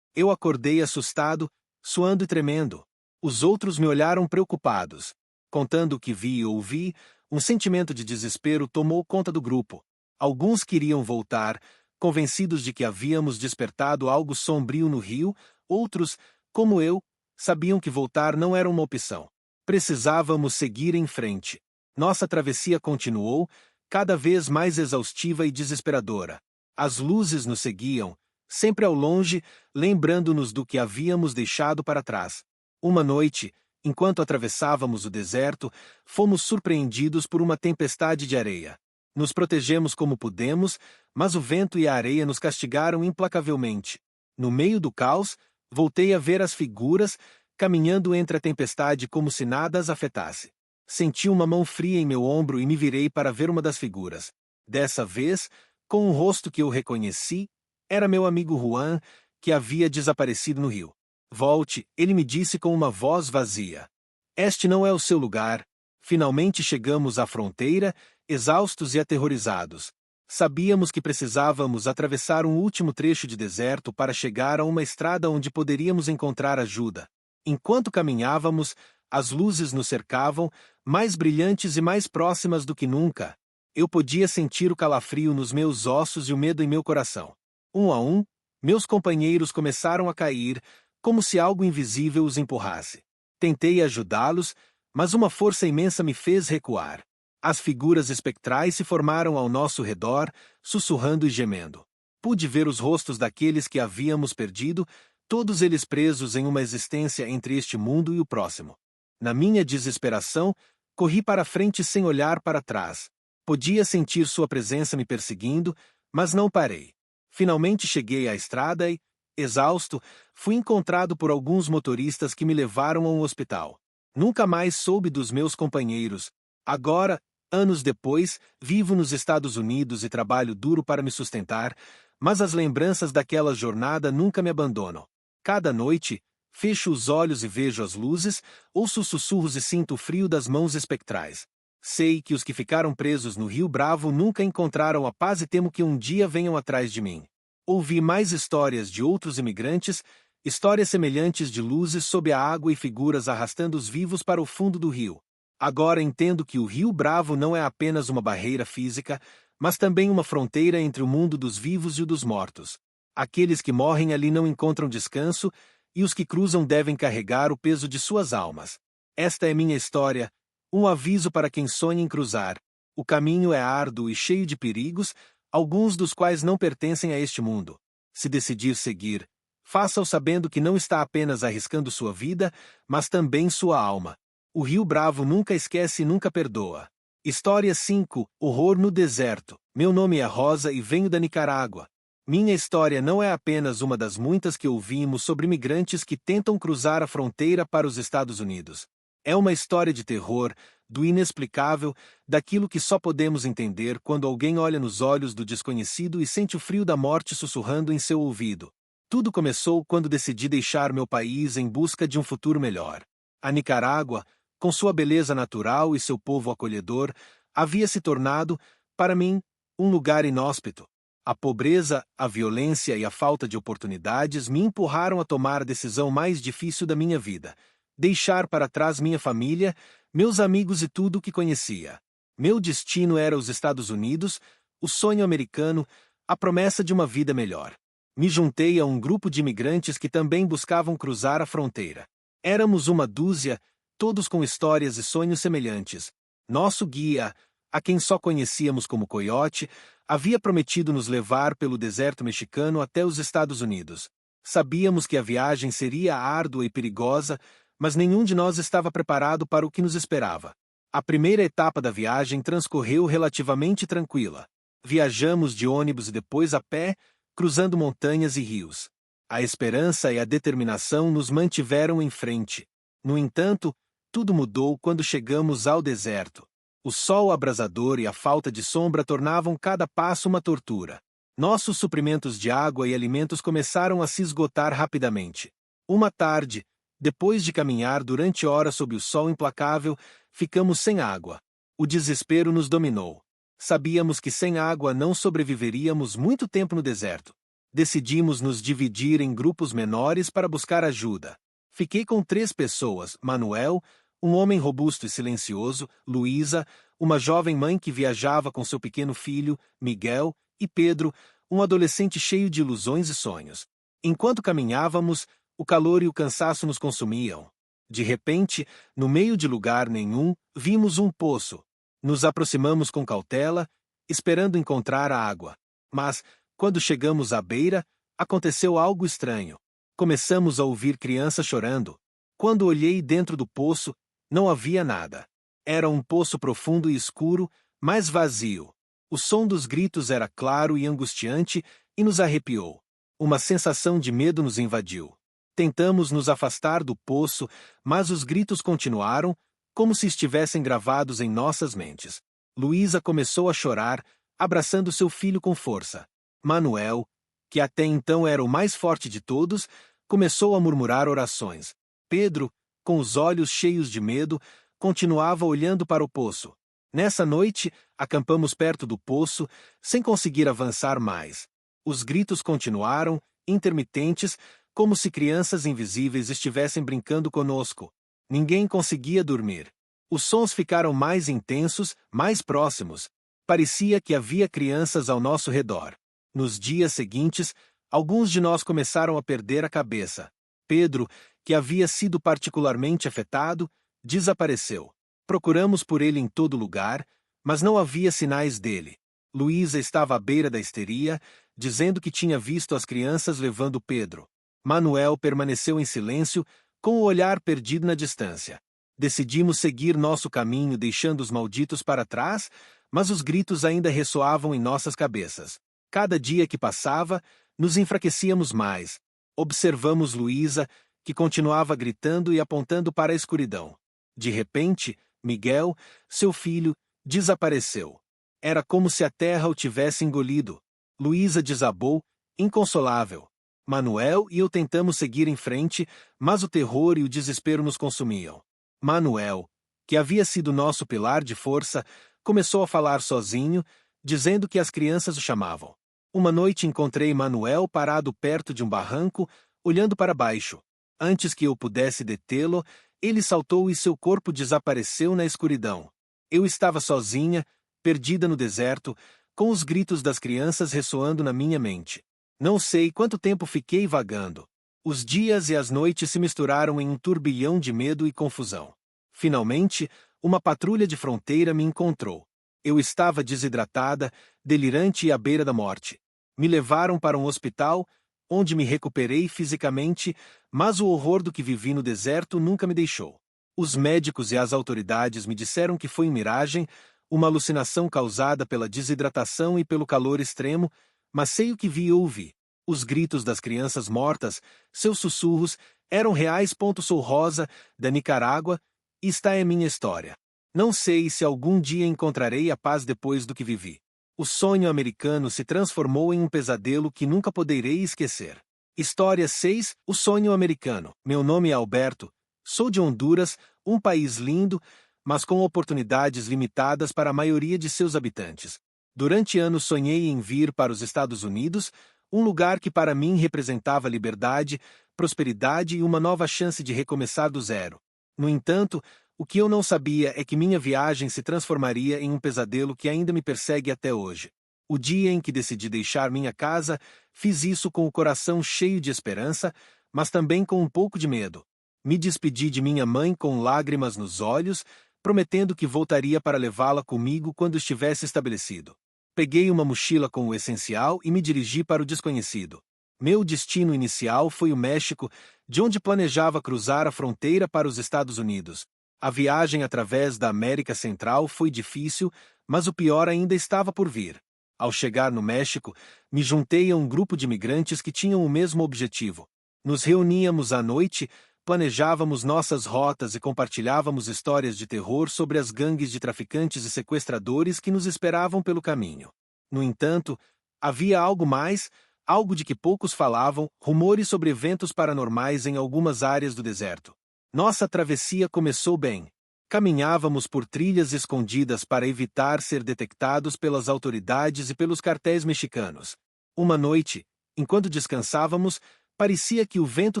Eu acordei assustado, suando e tremendo. Os outros me olharam preocupados. Contando o que vi e ouvi, um sentimento de desespero tomou conta do grupo. Alguns queriam voltar, convencidos de que havíamos despertado algo sombrio no rio, outros, como eu, sabiam que voltar não era uma opção. Precisávamos seguir em frente. Nossa travessia continuou, cada vez mais exaustiva e desesperadora. As luzes nos seguiam, sempre ao longe, lembrando-nos do que havíamos deixado para trás. Uma noite, Enquanto atravessávamos o deserto, fomos surpreendidos por uma tempestade de areia. Nos protegemos como pudemos, mas o vento e a areia nos castigaram implacavelmente. No meio do caos, voltei a ver as figuras, caminhando entre a tempestade como se nada as afetasse. Senti uma mão fria em meu ombro e me virei para ver uma das figuras. Dessa vez, com um rosto que eu reconheci, era meu amigo Juan, que havia desaparecido no rio. Volte, ele me disse com uma voz vazia. Este não é o seu lugar. Finalmente chegamos à fronteira, exaustos e aterrorizados. Sabíamos que precisávamos atravessar um último trecho de deserto para chegar a uma estrada onde poderíamos encontrar ajuda. Enquanto caminhávamos, as luzes nos cercavam, mais brilhantes e mais próximas do que nunca. Eu podia sentir o calafrio nos meus ossos e o medo em meu coração. Um a um, meus companheiros começaram a cair, como se algo invisível os empurrasse. Tentei ajudá-los, mas uma força imensa me fez recuar. As figuras espectrais se formaram ao nosso redor, sussurrando e gemendo. Pude ver os rostos daqueles que havíamos perdido, todos eles presos em uma existência entre este mundo e o próximo. Na minha desesperação, corri para a frente sem olhar para trás. Podia sentir sua presença me perseguindo, mas não parei. Finalmente cheguei à estrada e, exausto, fui encontrado por alguns motoristas que me levaram a um hospital. Nunca mais soube dos meus companheiros. Agora, anos depois, vivo nos Estados Unidos e trabalho duro para me sustentar, mas as lembranças daquela jornada nunca me abandonam. Cada noite, fecho os olhos e vejo as luzes, ouço os sussurros e sinto o frio das mãos espectrais. Sei que os que ficaram presos no Rio Bravo nunca encontraram a paz e temo que um dia venham atrás de mim. Ouvi mais histórias de outros imigrantes, histórias semelhantes de luzes sob a água e figuras arrastando os vivos para o fundo do rio. Agora entendo que o Rio Bravo não é apenas uma barreira física, mas também uma fronteira entre o mundo dos vivos e o dos mortos. Aqueles que morrem ali não encontram descanso, e os que cruzam devem carregar o peso de suas almas. Esta é minha história, um aviso para quem sonha em cruzar. O caminho é árduo e cheio de perigos, alguns dos quais não pertencem a este mundo. Se decidir seguir, faça-o sabendo que não está apenas arriscando sua vida, mas também sua alma. O Rio Bravo nunca esquece e nunca perdoa. História 5. Horror no deserto. Meu nome é Rosa e venho da Nicarágua. Minha história não é apenas uma das muitas que ouvimos sobre migrantes que tentam cruzar a fronteira para os Estados Unidos. É uma história de terror, do inexplicável, daquilo que só podemos entender quando alguém olha nos olhos do desconhecido e sente o frio da morte sussurrando em seu ouvido. Tudo começou quando decidi deixar meu país em busca de um futuro melhor. A Nicarágua, com sua beleza natural e seu povo acolhedor, havia se tornado, para mim, um lugar inóspito. A pobreza, a violência e a falta de oportunidades me empurraram a tomar a decisão mais difícil da minha vida: deixar para trás minha família, meus amigos e tudo o que conhecia. Meu destino era os Estados Unidos, o sonho americano, a promessa de uma vida melhor. Me juntei a um grupo de imigrantes que também buscavam cruzar a fronteira. Éramos uma dúzia, todos com histórias e sonhos semelhantes. Nosso guia, a quem só conhecíamos como Coiote, havia prometido nos levar pelo deserto mexicano até os Estados Unidos. Sabíamos que a viagem seria árdua e perigosa, mas nenhum de nós estava preparado para o que nos esperava. A primeira etapa da viagem transcorreu relativamente tranquila. Viajamos de ônibus e depois a pé, cruzando montanhas e rios. A esperança e a determinação nos mantiveram em frente. No entanto, tudo mudou quando chegamos ao deserto. O sol abrasador e a falta de sombra tornavam cada passo uma tortura. Nossos suprimentos de água e alimentos começaram a se esgotar rapidamente. Uma tarde, depois de caminhar durante horas sob o sol implacável, ficamos sem água. O desespero nos dominou. Sabíamos que sem água não sobreviveríamos muito tempo no deserto. Decidimos nos dividir em grupos menores para buscar ajuda. Fiquei com 3 pessoas: Manuel, um homem robusto e silencioso; Luísa, uma jovem mãe que viajava com seu pequeno filho; Miguel, e Pedro, um adolescente cheio de ilusões e sonhos. Enquanto caminhávamos, o calor e o cansaço nos consumiam. De repente, no meio de lugar nenhum, vimos um poço. Nos aproximamos com cautela, esperando encontrar a água. Mas, quando chegamos à beira, aconteceu algo estranho. Começamos a ouvir crianças chorando. Quando olhei dentro do poço, não havia nada. Era um poço profundo e escuro, mas vazio. O som dos gritos era claro e angustiante e nos arrepiou. Uma sensação de medo nos invadiu. Tentamos nos afastar do poço, mas os gritos continuaram, como se estivessem gravados em nossas mentes. Luísa começou a chorar, abraçando seu filho com força. Manuel, que até então era o mais forte de todos, começou a murmurar orações. Pedro, com os olhos cheios de medo, continuava olhando para o poço. Nessa noite, acampamos perto do poço, sem conseguir avançar mais. Os gritos continuaram, intermitentes, como se crianças invisíveis estivessem brincando conosco. Ninguém conseguia dormir. Os sons ficaram mais intensos, mais próximos. Parecia que havia crianças ao nosso redor. Nos dias seguintes, alguns de nós começaram a perder a cabeça. Pedro, que havia sido particularmente afetado, desapareceu. Procuramos por ele em todo lugar, mas não havia sinais dele. Luísa estava à beira da histeria, dizendo que tinha visto as crianças levando Pedro. Manuel permaneceu em silêncio, com o olhar perdido na distância. Decidimos seguir nosso caminho deixando os malditos para trás, mas os gritos ainda ressoavam em nossas cabeças. Cada dia que passava, nos enfraquecíamos mais. Observamos Luísa, que continuava gritando e apontando para a escuridão. De repente, Miguel, seu filho, desapareceu. Era como se a terra o tivesse engolido. Luísa desabou, inconsolável. Manuel e eu tentamos seguir em frente, mas o terror e o desespero nos consumiam. Manuel, que havia sido nosso pilar de força, começou a falar sozinho, dizendo que as crianças o chamavam. Uma noite encontrei Manuel parado perto de um barranco, olhando para baixo. Antes que eu pudesse detê-lo, ele saltou e seu corpo desapareceu na escuridão. Eu estava sozinha, perdida no deserto, com os gritos das crianças ressoando na minha mente. Não sei quanto tempo fiquei vagando. Os dias e as noites se misturaram em um turbilhão de medo e confusão. Finalmente, uma patrulha de fronteira me encontrou. Eu estava desidratada, delirante e à beira da morte. Me levaram para um hospital, onde me recuperei fisicamente, mas o horror do que vivi no deserto nunca me deixou. Os médicos e as autoridades me disseram que foi miragem, uma alucinação causada pela desidratação e pelo calor extremo, mas sei o que vi e ouvi. Os gritos das crianças mortas, seus sussurros, eram reais. Sou Rosa, da Nicarágua, e está é minha história. Não sei se algum dia encontrarei a paz depois do que vivi. O sonho americano se transformou em um pesadelo que nunca poderei esquecer. História 6. O sonho americano. Meu nome é Alberto, sou de Honduras, um país lindo, mas com oportunidades limitadas para a maioria de seus habitantes. Durante anos sonhei em vir para os Estados Unidos, um lugar que para mim representava liberdade, prosperidade e uma nova chance de recomeçar do zero. No entanto, o que eu não sabia é que minha viagem se transformaria em um pesadelo que ainda me persegue até hoje. O dia em que decidi deixar minha casa, fiz isso com o coração cheio de esperança, mas também com um pouco de medo. Me despedi de minha mãe com lágrimas nos olhos, prometendo que voltaria para levá-la comigo quando estivesse estabelecido. Peguei uma mochila com o essencial e me dirigi para o desconhecido. Meu destino inicial foi o México, de onde planejava cruzar a fronteira para os Estados Unidos. A viagem através da América Central foi difícil, mas o pior ainda estava por vir. Ao chegar no México, me juntei a um grupo de imigrantes que tinham o mesmo objetivo. Nos reuníamos à noite, planejávamos nossas rotas e compartilhávamos histórias de terror sobre as gangues de traficantes e sequestradores que nos esperavam pelo caminho. No entanto, havia algo mais, algo de que poucos falavam, rumores sobre eventos paranormais em algumas áreas do deserto. Nossa travessia começou bem. Caminhávamos por trilhas escondidas para evitar ser detectados pelas autoridades e pelos cartéis mexicanos. Uma noite, enquanto descansávamos, parecia que o vento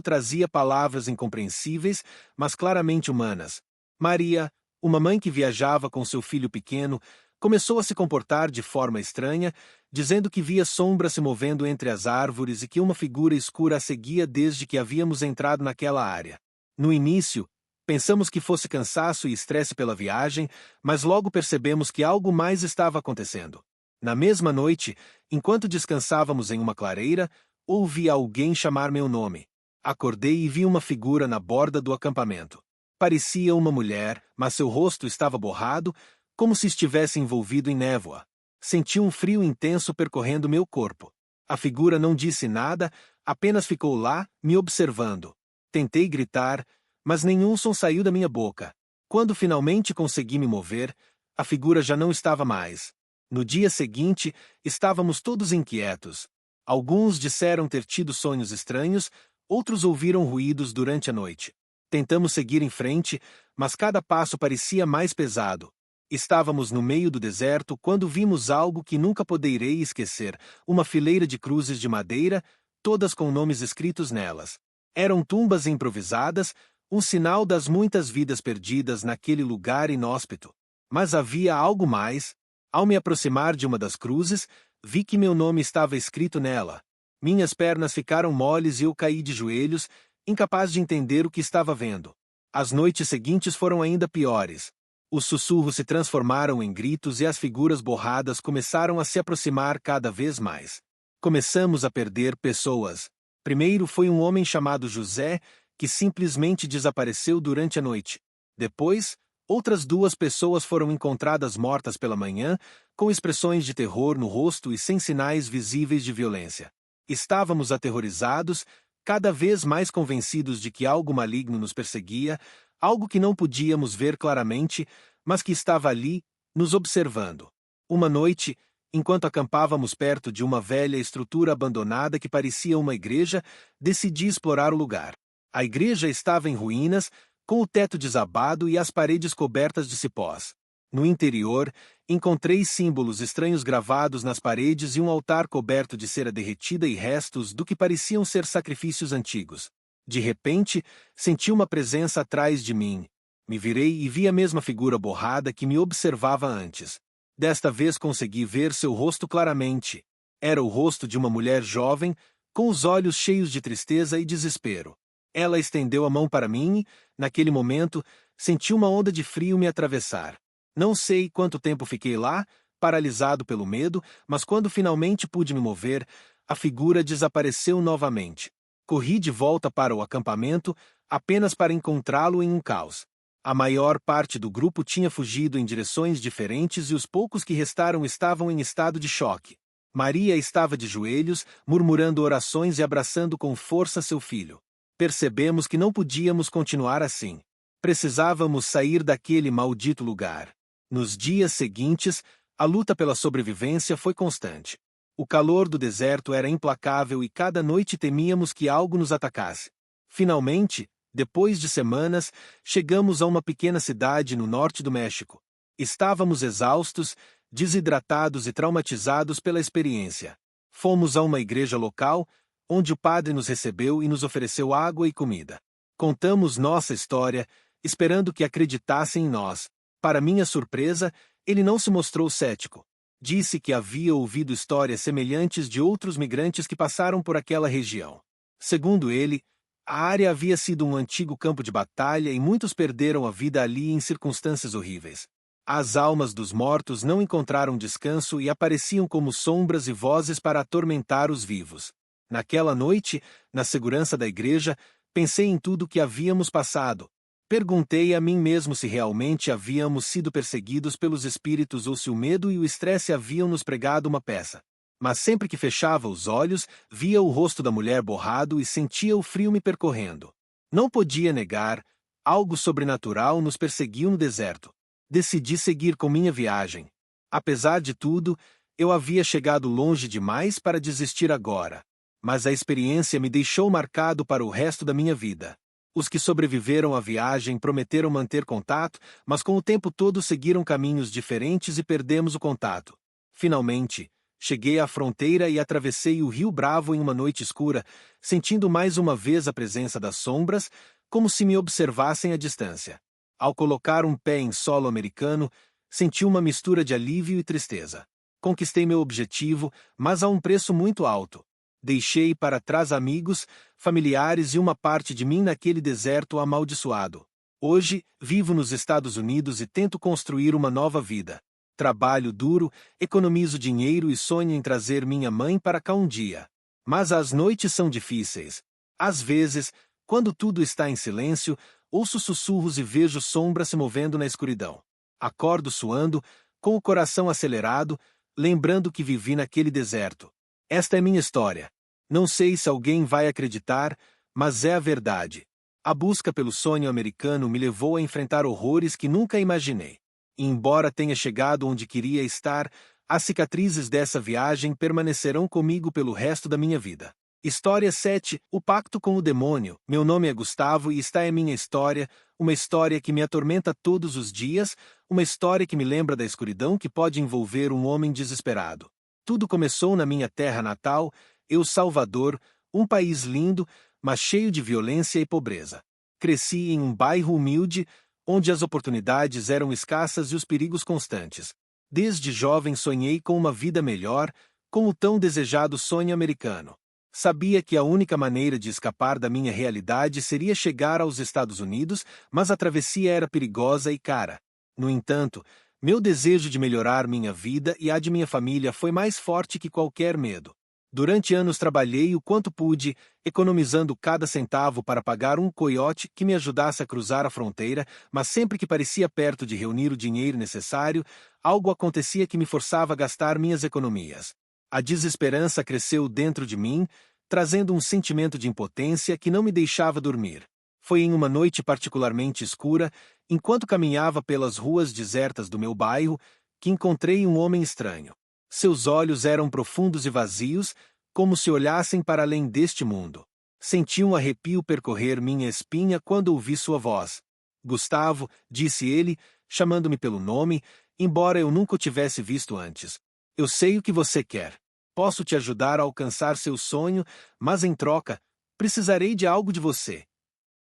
trazia palavras incompreensíveis, mas claramente humanas. Maria, uma mãe que viajava com seu filho pequeno, começou a se comportar de forma estranha, dizendo que via sombras se movendo entre as árvores e que uma figura escura a seguia desde que havíamos entrado naquela área. No início, pensamos que fosse cansaço e estresse pela viagem, mas logo percebemos que algo mais estava acontecendo. Na mesma noite, enquanto descansávamos em uma clareira, ouvi alguém chamar meu nome. Acordei e vi uma figura na borda do acampamento. Parecia uma mulher, mas seu rosto estava borrado, como se estivesse envolvido em névoa. Senti um frio intenso percorrendo meu corpo. A figura não disse nada, apenas ficou lá, me observando. Tentei gritar, mas nenhum som saiu da minha boca. Quando finalmente consegui me mover, a figura já não estava mais. No dia seguinte, estávamos todos inquietos. Alguns disseram ter tido sonhos estranhos, outros ouviram ruídos durante a noite. Tentamos seguir em frente, mas cada passo parecia mais pesado. Estávamos no meio do deserto quando vimos algo que nunca poderei esquecer: uma fileira de cruzes de madeira, todas com nomes escritos nelas. Eram tumbas improvisadas, um sinal das muitas vidas perdidas naquele lugar inóspito. Mas havia algo mais. Ao me aproximar de uma das cruzes, vi que meu nome estava escrito nela. Minhas pernas ficaram moles e eu caí de joelhos, incapaz de entender o que estava vendo. As noites seguintes foram ainda piores. Os sussurros se transformaram em gritos e as figuras borradas começaram a se aproximar cada vez mais. Começamos a perder pessoas. Primeiro foi um homem chamado José, que simplesmente desapareceu durante a noite. Depois, outras 2 pessoas foram encontradas mortas pela manhã, com expressões de terror no rosto e sem sinais visíveis de violência. Estávamos aterrorizados, cada vez mais convencidos de que algo maligno nos perseguia, algo que não podíamos ver claramente, mas que estava ali, nos observando. Uma noite, enquanto acampávamos perto de uma velha estrutura abandonada que parecia uma igreja, decidi explorar o lugar. A igreja estava em ruínas, com o teto desabado e as paredes cobertas de cipós. No interior, encontrei símbolos estranhos gravados nas paredes e um altar coberto de cera derretida e restos do que pareciam ser sacrifícios antigos. De repente, senti uma presença atrás de mim. Me virei e vi a mesma figura borrada que me observava antes. Desta vez consegui ver seu rosto claramente. Era o rosto de uma mulher jovem, com os olhos cheios de tristeza e desespero. Ela estendeu a mão para mim e, naquele momento, senti uma onda de frio me atravessar. Não sei quanto tempo fiquei lá, paralisado pelo medo, mas quando finalmente pude me mover, a figura desapareceu novamente. Corri de volta para o acampamento, apenas para encontrá-lo em um caos. A maior parte do grupo tinha fugido em direções diferentes e os poucos que restaram estavam em estado de choque. Maria estava de joelhos, murmurando orações e abraçando com força seu filho. Percebemos que não podíamos continuar assim. Precisávamos sair daquele maldito lugar. Nos dias seguintes, a luta pela sobrevivência foi constante. O calor do deserto era implacável e cada noite temíamos que algo nos atacasse. Finalmente, depois de semanas, chegamos a uma pequena cidade no norte do México. Estávamos exaustos, desidratados e traumatizados pela experiência. Fomos a uma igreja local, onde o padre nos recebeu e nos ofereceu água e comida. Contamos nossa história, esperando que acreditassem em nós. Para minha surpresa, ele não se mostrou cético. Disse que havia ouvido histórias semelhantes de outros migrantes que passaram por aquela região. Segundo ele, a área havia sido um antigo campo de batalha e muitos perderam a vida ali em circunstâncias horríveis. As almas dos mortos não encontraram descanso e apareciam como sombras e vozes para atormentar os vivos. Naquela noite, na segurança da igreja, pensei em tudo o que havíamos passado. Perguntei a mim mesmo se realmente havíamos sido perseguidos pelos espíritos ou se o medo e o estresse haviam nos pregado uma peça. Mas sempre que fechava os olhos, via o rosto da mulher borrado e sentia o frio me percorrendo. Não podia negar, algo sobrenatural nos perseguiu no deserto. Decidi seguir com minha viagem. Apesar de tudo, eu havia chegado longe demais para desistir agora. Mas a experiência me deixou marcado para o resto da minha vida. Os que sobreviveram à viagem prometeram manter contato, mas com o tempo todo seguiram caminhos diferentes e perdemos o contato. Finalmente, cheguei à fronteira e atravessei o Rio Bravo em uma noite escura, sentindo mais uma vez a presença das sombras, como se me observassem à distância. Ao colocar um pé em solo americano, senti uma mistura de alívio e tristeza. Conquistei meu objetivo, mas a um preço muito alto. Deixei para trás amigos, familiares e uma parte de mim naquele deserto amaldiçoado. Hoje, vivo nos Estados Unidos e tento construir uma nova vida. Trabalho duro, economizo dinheiro e sonho em trazer minha mãe para cá um dia. Mas as noites são difíceis. Às vezes, quando tudo está em silêncio, ouço sussurros e vejo sombras se movendo na escuridão. Acordo suando, com o coração acelerado, lembrando que vivi naquele deserto. Esta é minha história. Não sei se alguém vai acreditar, mas é a verdade. A busca pelo sonho americano me levou a enfrentar horrores que nunca imaginei. E embora tenha chegado onde queria estar, as cicatrizes dessa viagem permanecerão comigo pelo resto da minha vida. História 7. O Pacto com o Demônio. Meu nome é Gustavo e esta é minha história, uma história que me atormenta todos os dias, uma história que me lembra da escuridão que pode envolver um homem desesperado. Tudo começou na minha terra natal, El Salvador, um país lindo, mas cheio de violência e pobreza. Cresci em um bairro humilde, onde as oportunidades eram escassas e os perigos constantes. Desde jovem sonhei com uma vida melhor, com o tão desejado sonho americano. Sabia que a única maneira de escapar da minha realidade seria chegar aos Estados Unidos, mas a travessia era perigosa e cara. No entanto, meu desejo de melhorar minha vida e a de minha família foi mais forte que qualquer medo. Durante anos trabalhei o quanto pude, economizando cada centavo para pagar um coiote que me ajudasse a cruzar a fronteira, mas sempre que parecia perto de reunir o dinheiro necessário, algo acontecia que me forçava a gastar minhas economias. A desesperança cresceu dentro de mim, trazendo um sentimento de impotência que não me deixava dormir. Foi em uma noite particularmente escura, enquanto caminhava pelas ruas desertas do meu bairro, que encontrei um homem estranho. Seus olhos eram profundos e vazios, como se olhassem para além deste mundo. Senti um arrepio percorrer minha espinha quando ouvi sua voz. Gustavo, disse ele, chamando-me pelo nome, embora eu nunca o tivesse visto antes. Eu sei o que você quer. Posso te ajudar a alcançar seu sonho, mas em troca, precisarei de algo de você.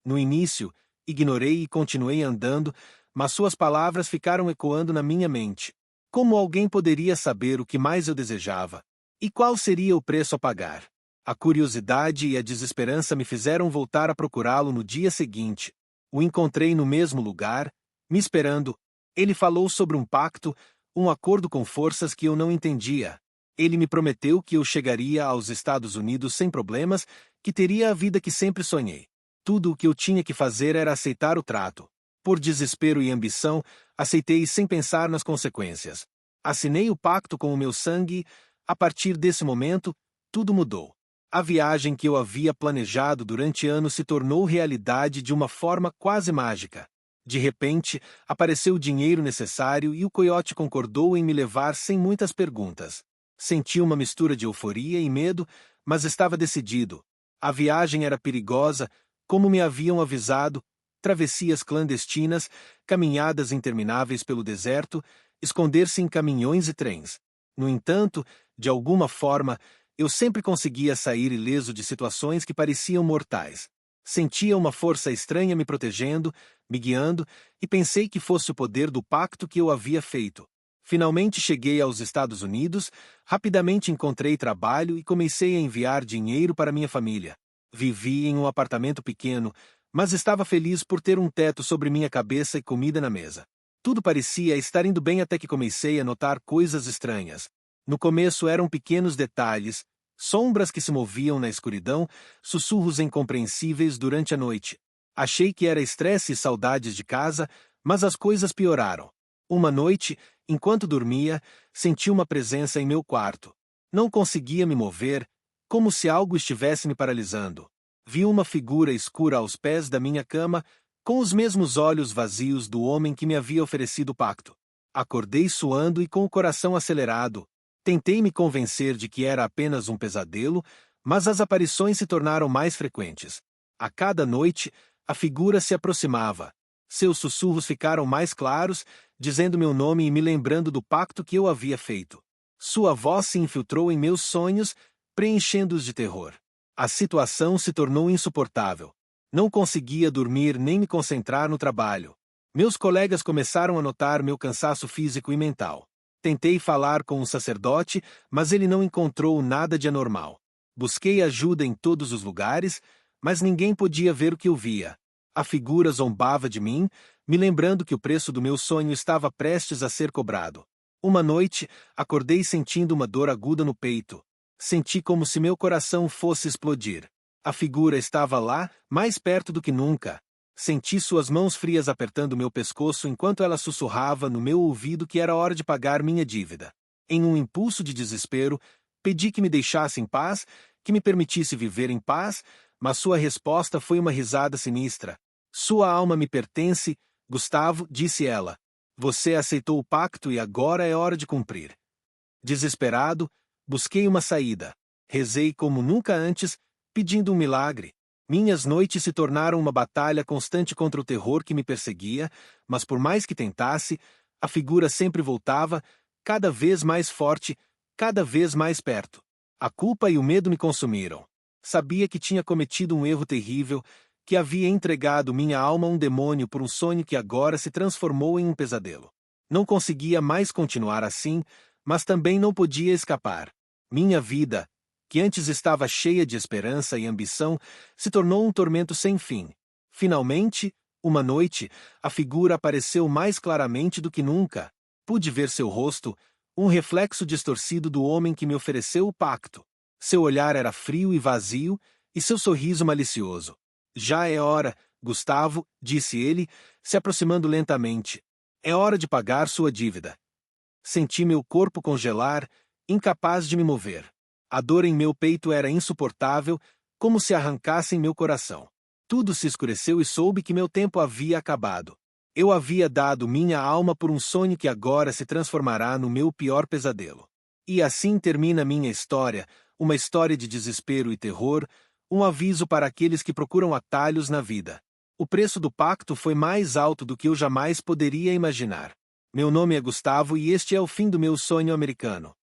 No início, ignorei e continuei andando, mas suas palavras ficaram ecoando na minha mente. Como alguém poderia saber o que mais eu desejava? E qual seria o preço a pagar? A curiosidade e a desesperança me fizeram voltar a procurá-lo no dia seguinte. O encontrei no mesmo lugar, me esperando. Ele falou sobre um pacto, um acordo com forças que eu não entendia. Ele me prometeu que eu chegaria aos Estados Unidos sem problemas, que teria a vida que sempre sonhei. Tudo o que eu tinha que fazer era aceitar o trato. Por desespero e ambição, aceitei sem pensar nas consequências. Assinei o pacto com o meu sangue e, a partir desse momento, tudo mudou. A viagem que eu havia planejado durante anos se tornou realidade de uma forma quase mágica. De repente, apareceu o dinheiro necessário e o coiote concordou em me levar sem muitas perguntas. Senti uma mistura de euforia e medo, mas estava decidido. A viagem era perigosa, como me haviam avisado, travessias clandestinas, caminhadas intermináveis pelo deserto, esconder-se em caminhões e trens. No entanto, de alguma forma, eu sempre conseguia sair ileso de situações que pareciam mortais. Sentia uma força estranha me protegendo, me guiando, e pensei que fosse o poder do pacto que eu havia feito. Finalmente cheguei aos Estados Unidos, rapidamente encontrei trabalho e comecei a enviar dinheiro para minha família. Vivi em um apartamento pequeno, mas estava feliz por ter um teto sobre minha cabeça e comida na mesa. Tudo parecia estar indo bem até que comecei a notar coisas estranhas. No começo eram pequenos detalhes, sombras que se moviam na escuridão, sussurros incompreensíveis durante a noite. Achei que era estresse e saudades de casa, mas as coisas pioraram. Uma noite, enquanto dormia, senti uma presença em meu quarto. Não conseguia me mover, como se algo estivesse me paralisando. Vi uma figura escura aos pés da minha cama, com os mesmos olhos vazios do homem que me havia oferecido o pacto. Acordei suando e com o coração acelerado. Tentei me convencer de que era apenas um pesadelo, mas as aparições se tornaram mais frequentes. A cada noite, a figura se aproximava. Seus sussurros ficaram mais claros, dizendo meu nome e me lembrando do pacto que eu havia feito. Sua voz se infiltrou em meus sonhos, preenchendo-os de terror. A situação se tornou insuportável. Não conseguia dormir nem me concentrar no trabalho. Meus colegas começaram a notar meu cansaço físico e mental. Tentei falar com um sacerdote, mas ele não encontrou nada de anormal. Busquei ajuda em todos os lugares, mas ninguém podia ver o que eu via. A figura zombava de mim, me lembrando que o preço do meu sonho estava prestes a ser cobrado. Uma noite, acordei sentindo uma dor aguda no peito. Senti como se meu coração fosse explodir. A figura estava lá, mais perto do que nunca. Senti suas mãos frias apertando meu pescoço enquanto ela sussurrava no meu ouvido que era hora de pagar minha dívida. Em um impulso de desespero, pedi que me deixasse em paz, que me permitisse viver em paz, mas sua resposta foi uma risada sinistra. Sua alma me pertence, Gustavo, disse ela. Você aceitou o pacto e agora é hora de cumprir. Desesperado, busquei uma saída. Rezei como nunca antes, pedindo um milagre. Minhas noites se tornaram uma batalha constante contra o terror que me perseguia, mas por mais que tentasse, a figura sempre voltava, cada vez mais forte, cada vez mais perto. A culpa e o medo me consumiram. Sabia que tinha cometido um erro terrível, que havia entregado minha alma a um demônio por um sonho que agora se transformou em um pesadelo. Não conseguia mais continuar assim, mas também não podia escapar. Minha vida, que antes estava cheia de esperança e ambição, se tornou um tormento sem fim. Finalmente, uma noite, a figura apareceu mais claramente do que nunca. Pude ver seu rosto, um reflexo distorcido do homem que me ofereceu o pacto. Seu olhar era frio e vazio, e seu sorriso malicioso. Já é hora, Gustavo, disse ele, se aproximando lentamente. É hora de pagar sua dívida. Senti meu corpo congelar, incapaz de me mover. A dor em meu peito era insuportável, como se arrancassem meu coração. Tudo se escureceu e soube que meu tempo havia acabado. Eu havia dado minha alma por um sonho que agora se transformará no meu pior pesadelo. E assim termina minha história, uma história de desespero e terror, um aviso para aqueles que procuram atalhos na vida. O preço do pacto foi mais alto do que eu jamais poderia imaginar. Meu nome é Gustavo e este é o fim do meu sonho americano.